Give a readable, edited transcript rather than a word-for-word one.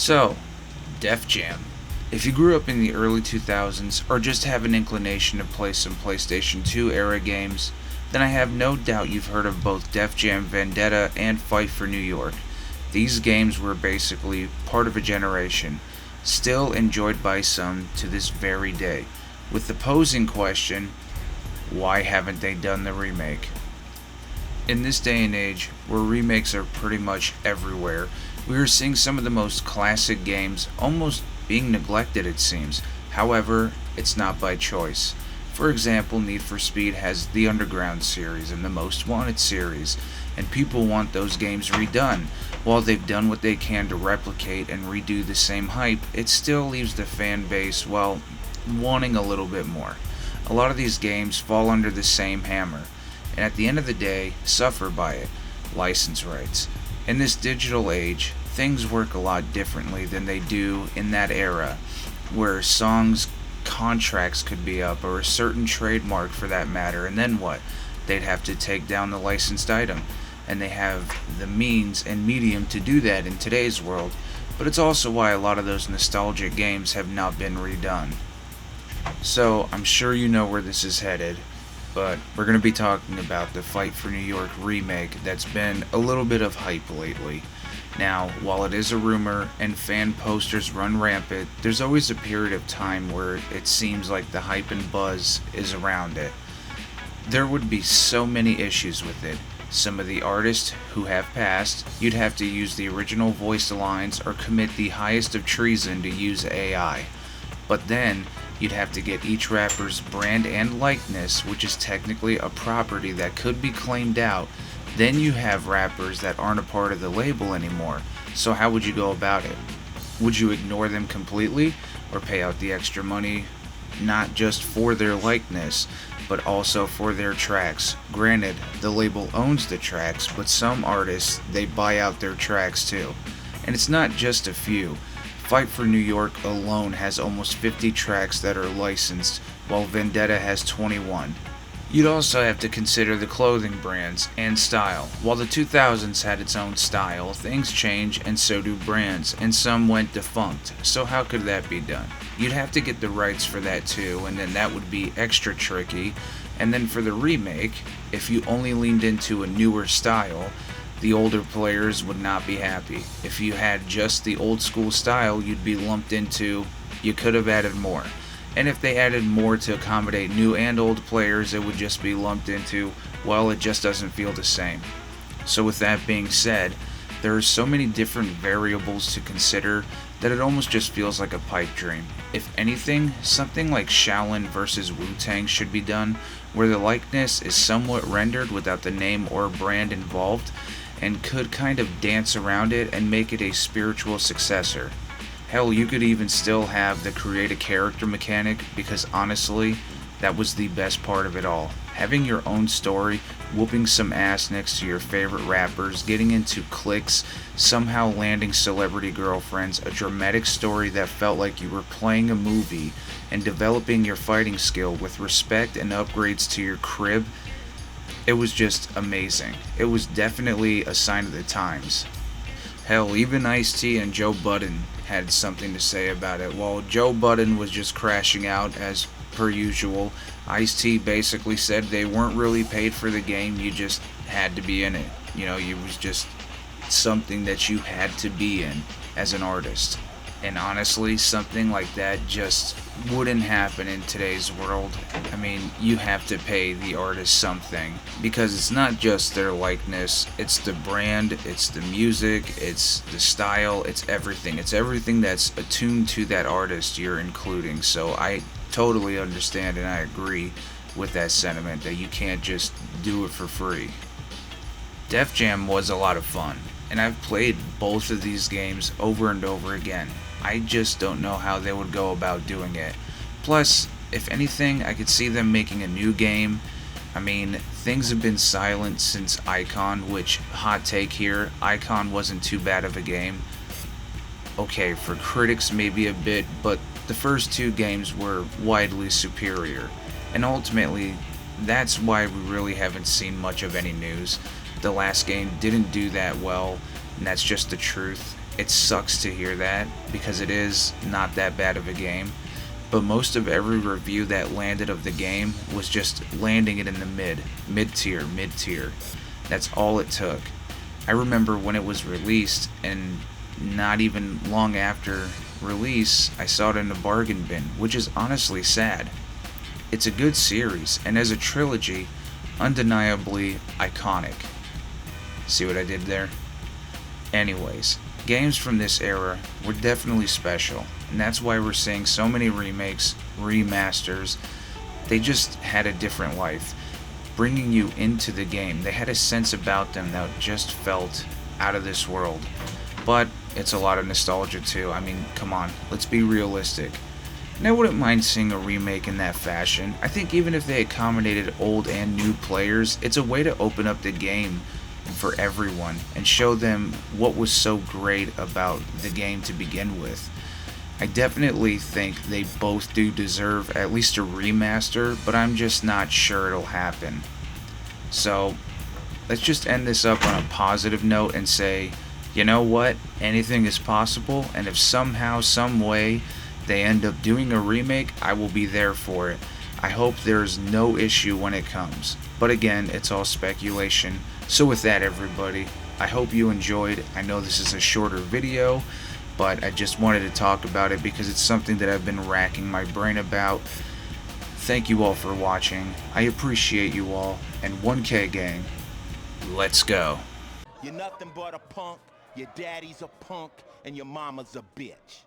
So, Def Jam. If you grew up in the early 2000s or just have an inclination to play some PlayStation 2 era games, then I have no doubt you've heard of both Def Jam Vendetta and Fight for New York. These games were basically part of a generation, still enjoyed by some to this very day, with the posing question, why haven't they done the remake? In this day and age, where remakes are pretty much everywhere, we are seeing some of the most classic games almost being neglected, it seems. However, it's not by choice. For example, Need for Speed has the Underground series and the Most Wanted series, and people want those games redone. While they've done what they can to replicate and redo the same hype, it still leaves the fan base, well, wanting a little bit more. A lot of these games fall under the same hammer, and at the end of the day, suffer by it. License rights. In this digital age, things work a lot differently than they do in that era, where songs contracts could be up, or a certain trademark for that matter, and then what? They'd have to take down the licensed item, and they have the means and medium to do that in today's world, but it's also why a lot of those nostalgic games have not been redone. So, I'm sure you know where this is headed, but we're going to be talking about the Fight for New York remake that's been a little bit of hype lately. Now, while it is a rumor and fan posters run rampant, there's always a period of time where it seems like the hype and buzz is around it. There would be so many issues with it. Some of the artists who have passed, you'd have to use the original voice lines or commit the highest of treason to use AI. But then, you'd have to get each rapper's brand and likeness, which is technically a property that could be claimed out. Then you have rappers that aren't a part of the label anymore. So how would you go about it? Would you ignore them completely, or pay out the extra money, not just for their likeness, but also for their tracks? Granted, the label owns the tracks, but some artists, they buy out their tracks too. And it's not just a few. Fight for New York alone has almost 50 tracks that are licensed, while Vendetta has 21. You'd also have to consider the clothing brands and style. While the 2000s had its own style, things change and so do brands, and some went defunct. So how could that be done? You'd have to get the rights for that too, and then that would be extra tricky. And then for the remake, if you only leaned into a newer style, the older players would not be happy. If you had just the old school style, you'd be lumped into, you could have added more. And if they added more to accommodate new and old players, it would just be lumped into, well, it just doesn't feel the same. So with that being said, there are so many different variables to consider that it almost just feels like a pipe dream. If anything, something like Shaolin Vs Wutang should be done, where the likeness is somewhat rendered without the name or brand involved, and could kind of dance around it and make it a spiritual successor. Hell, you could even still have the create a character mechanic, because honestly, that was the best part of it all. Having your own story, whooping some ass next to your favorite rappers, getting into cliques, somehow landing celebrity girlfriends, a dramatic story that felt like you were playing a movie, and developing your fighting skill with respect and upgrades to your crib. It was just amazing. It was definitely a sign of the times. Hell, even Ice-T and Joe Budden had something to say about it. While Joe Budden was just crashing out as per usual, Ice-T basically said they weren't really paid for the game, you just had to be in it. You know, it was just something that you had to be in as an artist. And honestly, something like that just wouldn't happen in today's world. I mean, you have to pay the artist something, because it's not just their likeness, it's the brand, it's the music, it's the style, it's everything. It's everything that's attuned to that artist you're including. So I totally understand and I agree with that sentiment that you can't just do it for free. Def Jam was a lot of fun, and I've played both of these games over and over again. I just don't know how they would go about doing it. Plus, if anything, I could see them making a new game. I mean, things have been silent since Icon, which, hot take here, Icon wasn't too bad of a game. Okay, for critics maybe a bit, but the first two games were widely superior. And ultimately, that's why we really haven't seen much of any news. The last game didn't do that well, and that's just the truth. It sucks to hear that, because it is not that bad of a game, but most of every review that landed of the game was just landing it in the mid-tier. That's all it took. I remember when it was released, and not even long after release, I saw it in a bargain bin, which is honestly sad. It's a good series, and as a trilogy, undeniably iconic. See what I did there? Anyways, games from this era were definitely special, and that's why we're seeing so many remakes, remasters. They just had a different life, bringing you into the game. They had a sense about them that just felt out of this world. But it's a lot of nostalgia too. I mean, come on, let's be realistic. And I wouldn't mind seeing a remake in that fashion. I think even if they accommodated old and new players, it's a way to open up the game for everyone and show them what was so great about the game to begin with. I definitely think they both do deserve at least a remaster, but I'm just not sure it'll happen. So let's just end this up on a positive note and say, you know what, anything is possible, and if somehow, some way they end up doing a remake, I will be there for it. I hope there's no issue when it comes, but again, it's all speculation. So with that, everybody, I hope you enjoyed. I know this is a shorter video, but I just wanted to talk about it because it's something that I've been racking my brain about. Thank you all for watching. I appreciate you all, and 1K gang, let's go. You're nothing but a punk, your daddy's a punk, and your mama's a bitch.